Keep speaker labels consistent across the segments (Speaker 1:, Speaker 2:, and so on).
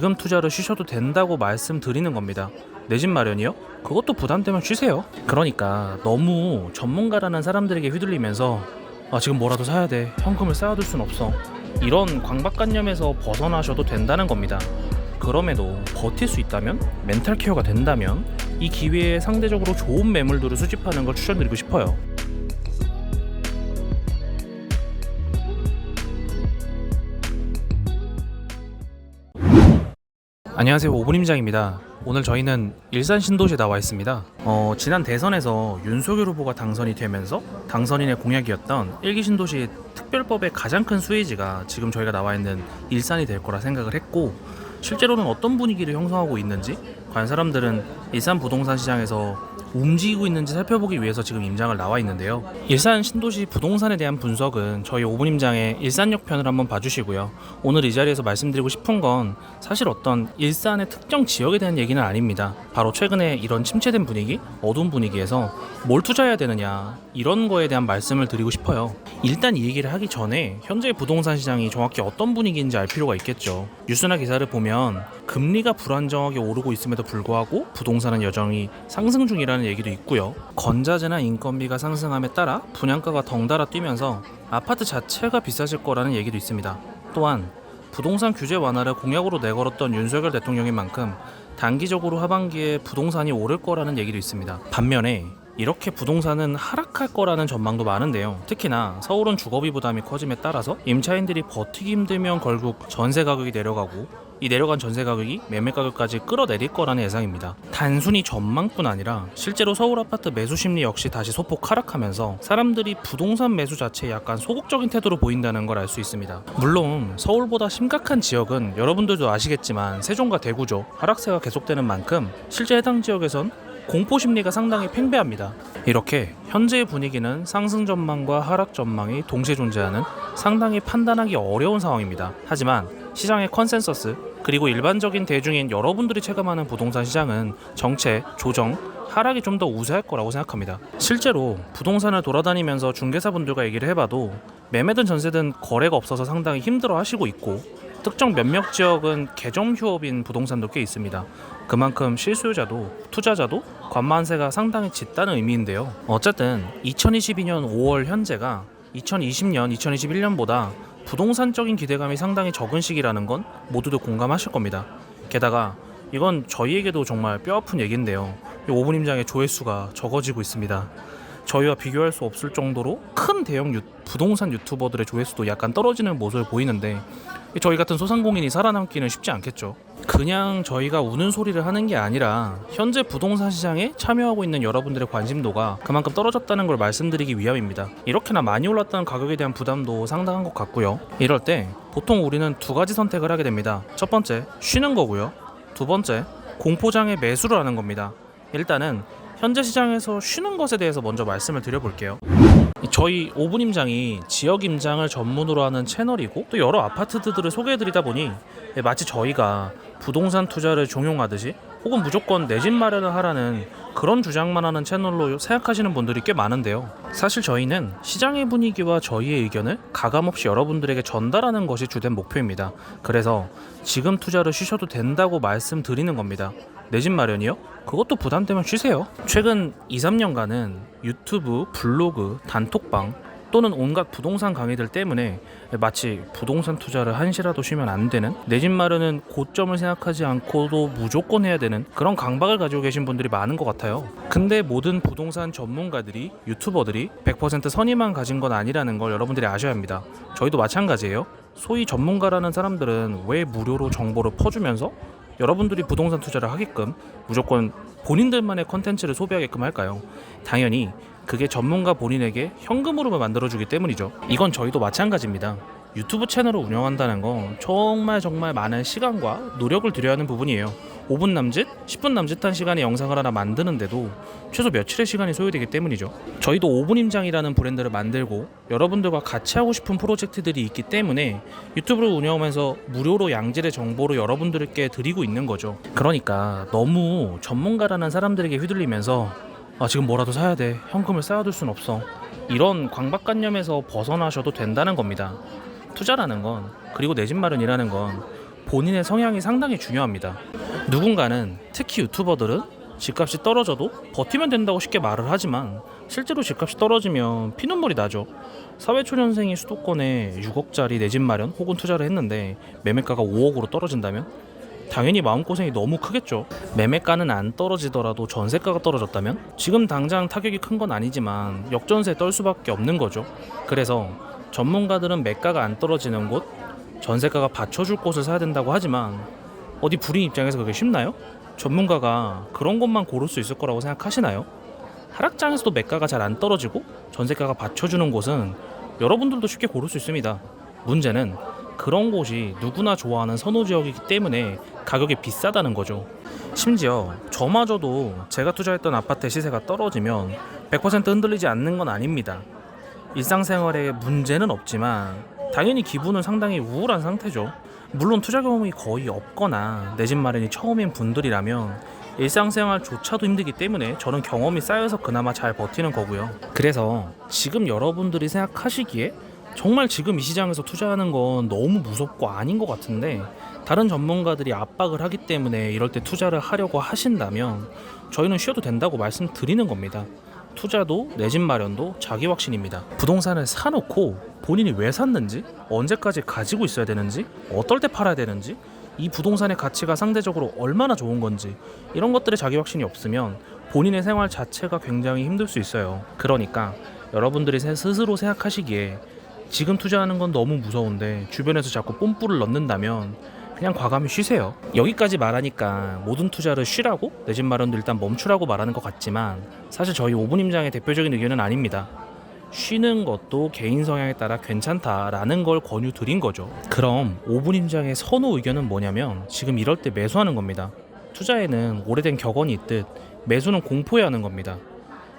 Speaker 1: 지금 투자를 쉬셔도 된다고 말씀드리는 겁니다. 내 집 마련이요? 그것도 부담되면 쉬세요. 그러니까 너무 전문가라는 사람들에게 휘둘리면서 지금 뭐라도 사야 돼, 현금을 쌓아둘 순 없어, 이런 강박관념에서 벗어나셔도 된다는 겁니다. 그럼에도 버틸 수 있다면, 멘탈 케어가 된다면 이 기회에 상대적으로 좋은 매물들을 수집하는 걸 추천드리고 싶어요. 안녕하세요, 오분임장입니다. 오늘 저희는 일산 신도시에 나와 있습니다. 지난 대선에서 윤석열 후보가 당선이 되면서 당선인의 공약이었던 일기 신도시 특별법의 가장 큰 수혜지가 지금 저희가 나와 있는 일산이 될 거라 생각을 했고, 실제로는 어떤 분위기를 형성하고 있는지, 과연 사람들은 일산 부동산 시장에서 움직이고 있는지 살펴보기 위해서 지금 임장을 나와 있는데요. 일산 신도시 부동산에 대한 분석은 저희 5분 임장의 일산역 편을 한번 봐주시고요. 오늘 이 자리에서 말씀드리고 싶은 건 사실 어떤 일산의 특정 지역에 대한 얘기는 아닙니다. 바로 최근에 이런 침체된 분위기, 어두운 분위기에서 뭘 투자해야 되느냐, 이런 거에 대한 말씀을 드리고 싶어요. 일단 이 얘기를 하기 전에 현재 부동산 시장이 정확히 어떤 분위기인지 알 필요가 있겠죠. 뉴스나 기사를 보면 금리가 불안정하게 오르고 있음에도 불구하고 부동산은 여전히 상승 중이라는 얘기도 있고요. 건자재나 인건비가 상승함에 따라 분양가가 덩달아 뛰면서 아파트 자체가 비싸질 거라는 얘기도 있습니다. 또한 부동산 규제 완화를 공약으로 내걸었던 윤석열 대통령인 만큼 단기적으로 하반기에 부동산이 오를 거라는 얘기도 있습니다. 반면에 이렇게 부동산은 하락할 거라는 전망도 많은데요. 특히나 서울은 주거비 부담이 커짐에 따라서 임차인들이 버티기 힘들면 결국 전세 가격이 내려가고, 이 내려간 전세 가격이 매매 가격까지 끌어내릴 거라는 예상입니다. 단순히 전망뿐 아니라 실제로 서울 아파트 매수 심리 역시 다시 소폭 하락하면서 사람들이 부동산 매수 자체에 약간 소극적인 태도로 보인다는 걸 알 수 있습니다. 물론 서울보다 심각한 지역은 여러분들도 아시겠지만 세종과 대구죠. 하락세가 계속되는 만큼 실제 해당 지역에선 공포 심리가 상당히 팽배합니다. 이렇게 현재의 분위기는 상승 전망과 하락 전망이 동시에 존재하는 상당히 판단하기 어려운 상황입니다. 하지만 시장의 컨센서스, 그리고 일반적인 대중인 여러분들이 체감하는 부동산 시장은 정체, 조정, 하락이 좀 더 우세할 거라고 생각합니다. 실제로 부동산을 돌아다니면서 중개사분들과 얘기를 해봐도 매매든 전세든 거래가 없어서 상당히 힘들어 하시고 있고, 특정 몇몇 지역은 개점 휴업인 부동산도 꽤 있습니다. 그만큼 실수요자도 투자자도 관만세가 상당히 짙다는 의미인데요. 어쨌든 2022년 5월 현재가 2020년, 2021년보다 부동산적인 기대감이 상당히 적은 시기라는 건 모두들 공감하실 겁니다. 게다가 이건 저희에게도 정말 뼈아픈 얘기인데요. 5분 임장의 조회수가 적어지고 있습니다. 저희와 비교할 수 없을 정도로 큰 대형 부동산 유튜버들의 조회수도 약간 떨어지는 모습을 보이는데, 저희 같은 소상공인이 살아남기는 쉽지 않겠죠. 그냥 저희가 우는 소리를 하는 게 아니라 현재 부동산 시장에 참여하고 있는 여러분들의 관심도가 그만큼 떨어졌다는 걸 말씀드리기 위함입니다. 이렇게나 많이 올랐다는 가격에 대한 부담도 상당한 것 같고요. 이럴 때 보통 우리는 두 가지 선택을 하게 됩니다. 첫 번째, 쉬는 거고요. 두 번째, 공포장애 매수를 하는 겁니다. 일단은 현재 시장에서 쉬는 것에 대해서 먼저 말씀을 드려볼게요. 저희 5분 임장이 지역 임장을 전문으로 하는 채널이고, 또 여러 아파트들을 소개해드리다 보니 마치 저희가 부동산 투자를 종용하듯이 혹은 무조건 내 집 마련을 하라는 그런 주장만 하는 채널로 생각하시는 분들이 꽤 많은데요. 사실 저희는 시장의 분위기와 저희의 의견을 가감없이 여러분들에게 전달하는 것이 주된 목표입니다. 그래서 지금 투자를 쉬셔도 된다고 말씀드리는 겁니다. 내 집 마련이요? 그것도 부담되면 쉬세요. 최근 2-3년간은 유튜브, 블로그, 단톡방 또는 온갖 부동산 강의들 때문에 마치 부동산 투자를 한시라도 쉬면 안 되는, 내 집 마련은 고점을 생각하지 않고도 무조건 해야 되는 그런 강박을 가지고 계신 분들이 많은 것 같아요. 근데 모든 부동산 전문가들이, 유튜버들이 100% 선의만 가진 건 아니라는 걸 여러분들이 아셔야 합니다. 저희도 마찬가지예요. 소위 전문가라는 사람들은 왜 무료로 정보를 퍼주면서 여러분들이 부동산 투자를 하게끔 무조건 본인들만의 컨텐츠를 소비하게끔 할까요? 당연히 그게 전문가 본인에게 현금으로만 만들어주기 때문이죠. 이건 저희도 마찬가지입니다. 유튜브 채널을 운영한다는 건 정말 많은 시간과 노력을 들여야 하는 부분이에요. 5분 남짓, 10분 남짓한 시간의 영상을 하나 만드는데도 최소 며칠의 시간이 소요되기 때문이죠. 저희도 5분 임장이라는 브랜드를 만들고 여러분들과 같이 하고 싶은 프로젝트들이 있기 때문에 유튜브를 운영하면서 무료로 양질의 정보를 여러분들께 드리고 있는 거죠. 그러니까 너무 전문가라는 사람들에게 휘둘리면서 지금 뭐라도 사야 돼, 현금을 쌓아둘 순 없어, 이런 강박관념에서 벗어나셔도 된다는 겁니다. 투자라는 건, 그리고 내 집 마련이라는 건 본인의 성향이 상당히 중요합니다. 누군가는, 특히 유튜버들은 집값이 떨어져도 버티면 된다고 쉽게 말을 하지만 실제로 집값이 떨어지면 피눈물이 나죠. 사회초년생이 수도권에 6억짜리 내 집 마련 혹은 투자를 했는데 매매가가 5억으로 떨어진다면 당연히 마음고생이 너무 크겠죠. 매매가는 안 떨어지더라도 전세가가 떨어졌다면 지금 당장 타격이 큰 건 아니지만 역전세 떨 수밖에 없는 거죠. 그래서 전문가들은 매가가 안 떨어지는 곳, 전세가가 받쳐줄 곳을 사야 된다고 하지만 어디 불인 입장에서 그게 쉽나요? 전문가가 그런 것만 고를 수 있을 거라고 생각하시나요? 하락장에서도 매가가 잘 안 떨어지고 전세가가 받쳐주는 곳은 여러분들도 쉽게 고를 수 있습니다. 문제는 그런 곳이 누구나 좋아하는 선호지역이기 때문에 가격이 비싸다는 거죠. 심지어 저마저도 제가 투자했던 아파트의 시세가 떨어지면 100% 흔들리지 않는 건 아닙니다. 일상생활에 문제는 없지만 당연히 기분은 상당히 우울한 상태죠. 물론 투자 경험이 거의 없거나 내 집 마련이 처음인 분들이라면 일상생활조차도 힘들기 때문에 저는 경험이 쌓여서 그나마 잘 버티는 거고요. 그래서 지금 여러분들이 생각하시기에 정말 지금 이 시장에서 투자하는 건 너무 무섭고 아닌 것 같은데 다른 전문가들이 압박을 하기 때문에 이럴 때 투자를 하려고 하신다면 저희는 쉬어도 된다고 말씀드리는 겁니다. 투자도 내 집 마련도 자기 확신입니다. 부동산을 사놓고 본인이 왜 샀는지, 언제까지 가지고 있어야 되는지, 어떨 때 팔아야 되는지, 이 부동산의 가치가 상대적으로 얼마나 좋은 건지 이런 것들에 자기 확신이 없으면 본인의 생활 자체가 굉장히 힘들 수 있어요. 그러니까 여러분들이 스스로 생각하시기에 지금 투자하는 건 너무 무서운데 주변에서 자꾸 뽐뿌를 넣는다면 그냥 과감히 쉬세요. 여기까지 말하니까 모든 투자를 쉬라고, 내 집 마련도 일단 멈추라고 말하는 것 같지만 사실 저희 오분임장의 대표적인 의견은 아닙니다. 쉬는 것도 개인 성향에 따라 괜찮다라는 걸 권유드린 거죠. 그럼 오분임장의 선호 의견은 뭐냐면 지금 이럴 때 매수하는 겁니다. 투자에는 오래된 격언이 있듯 매수는 공포해야 하는 겁니다.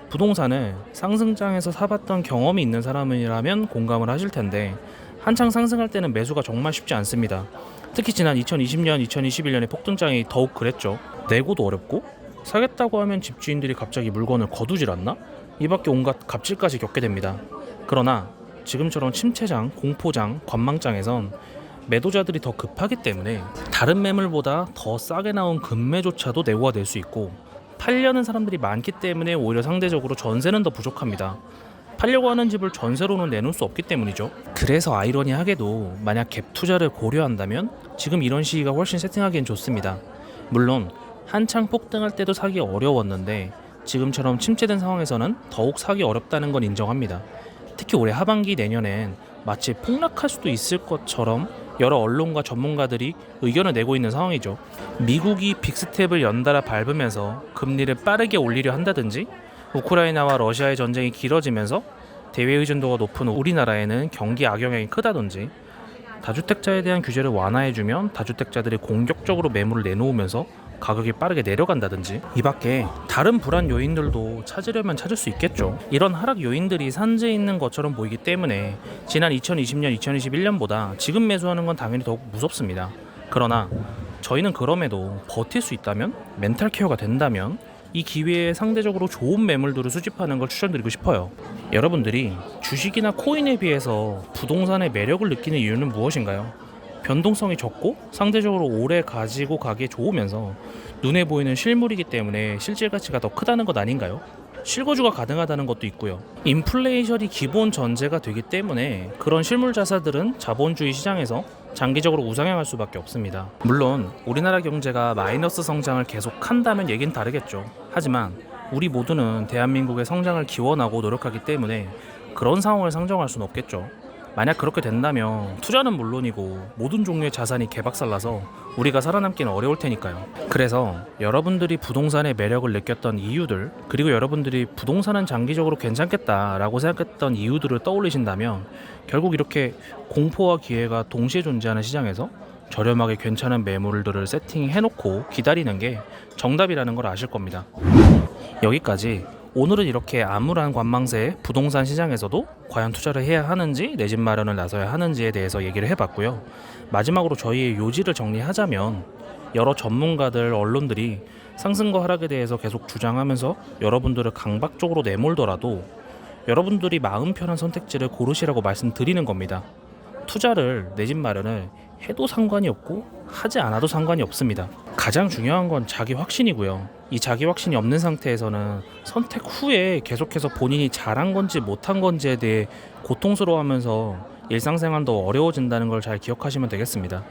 Speaker 1: 부동산을 상승장에서 사봤던 경험이 있는 사람이라면 공감을 하실 텐데 한창 상승할 때는 매수가 정말 쉽지 않습니다. 특히 지난 2020년, 2021년의 폭등장이 더욱 그랬죠. 내고도 어렵고 사겠다고 하면 집주인들이 갑자기 물건을 거두질 않나? 이 밖에 온갖 갑질까지 겪게 됩니다. 그러나 지금처럼 침체장, 공포장, 관망장에선 매도자들이 더 급하기 때문에 다른 매물보다 더 싸게 나온 급매조차도 내고가 될 수 있고 팔려는 사람들이 많기 때문에 오히려 상대적으로 전세는 더 부족합니다. 팔려고 하는 집을 전세로는 내놓을 수 없기 때문이죠. 그래서 아이러니하게도 만약 갭 투자를 고려한다면 지금 이런 시기가 훨씬 세팅하기엔 좋습니다. 물론 한창 폭등할 때도 사기 어려웠는데 지금처럼 침체된 상황에서는 더욱 사기 어렵다는 건 인정합니다. 특히 올해 하반기 내년엔 마치 폭락할 수도 있을 것처럼 여러 언론과 전문가들이 의견을 내고 있는 상황이죠. 미국이 빅스텝을 연달아 밟으면서 금리를 빠르게 올리려 한다든지 우크라이나와 러시아의 전쟁이 길어지면서 대외 의존도가 높은 우리나라에는 경기 악영향이 크다든지 다주택자에 대한 규제를 완화해주면 다주택자들이 공격적으로 매물을 내놓으면서 가격이 빠르게 내려간다든지 이 밖에 다른 불안 요인들도 찾으려면 찾을 수 있겠죠. 이런 하락 요인들이 산재해 있는 것처럼 보이기 때문에 지난 2020년, 2021년보다 지금 매수하는 건 당연히 더욱 무섭습니다. 그러나 저희는 그럼에도 버틸 수 있다면, 멘탈 케어가 된다면 이 기회에 상대적으로 좋은 매물들을 수집하는 걸 추천드리고 싶어요. 여러분들이 주식이나 코인에 비해서 부동산의 매력을 느끼는 이유는 무엇인가요? 변동성이 적고 상대적으로 오래 가지고 가기에 좋으면서 눈에 보이는 실물이기 때문에 실질 가치가 더 크다는 것 아닌가요? 실거주가 가능하다는 것도 있고요. 인플레이션이 기본 전제가 되기 때문에 그런 실물 자산들은 자본주의 시장에서 장기적으로 우상향할 수밖에 없습니다. 물론 우리나라 경제가 마이너스 성장을 계속한다면 얘기는 다르겠죠. 하지만 우리 모두는 대한민국의 성장을 기원하고 노력하기 때문에 그런 상황을 상정할 수는 없겠죠. 만약 그렇게 된다면 투자는 물론이고 모든 종류의 자산이 개박살나서 우리가 살아남기는 어려울 테니까요. 그래서 여러분들이 부동산의 매력을 느꼈던 이유들, 그리고 여러분들이 부동산은 장기적으로 괜찮겠다라고 생각했던 이유들을 떠올리신다면 결국 이렇게 공포와 기회가 동시에 존재하는 시장에서 저렴하게 괜찮은 매물들을 세팅해놓고 기다리는 게 정답이라는 걸 아실 겁니다. 여기까지 오늘은 이렇게 암울한 관망세의 부동산 시장에서도 과연 투자를 해야 하는지, 내 집 마련을 나서야 하는지에 대해서 얘기를 해봤고요. 마지막으로 저희의 요지를 정리하자면 여러 전문가들, 언론들이 상승과 하락에 대해서 계속 주장하면서 여러분들을 강박적으로 내몰더라도 여러분들이 마음 편한 선택지를 고르시라고 말씀드리는 겁니다. 투자를, 내 집 마련을 해도 상관이 없고 하지 않아도 상관이 없습니다. 가장 중요한 건 자기 확신이고요. 이 자기 확신이 없는 상태에서는 선택 후에 계속해서 본인이 잘한 건지 못한 건지에 대해 고통스러워하면서 일상생활도 어려워진다는 걸 잘 기억하시면 되겠습니다.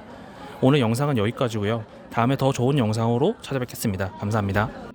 Speaker 1: 오늘 영상은 여기까지고요. 다음에 더 좋은 영상으로 찾아뵙겠습니다. 감사합니다.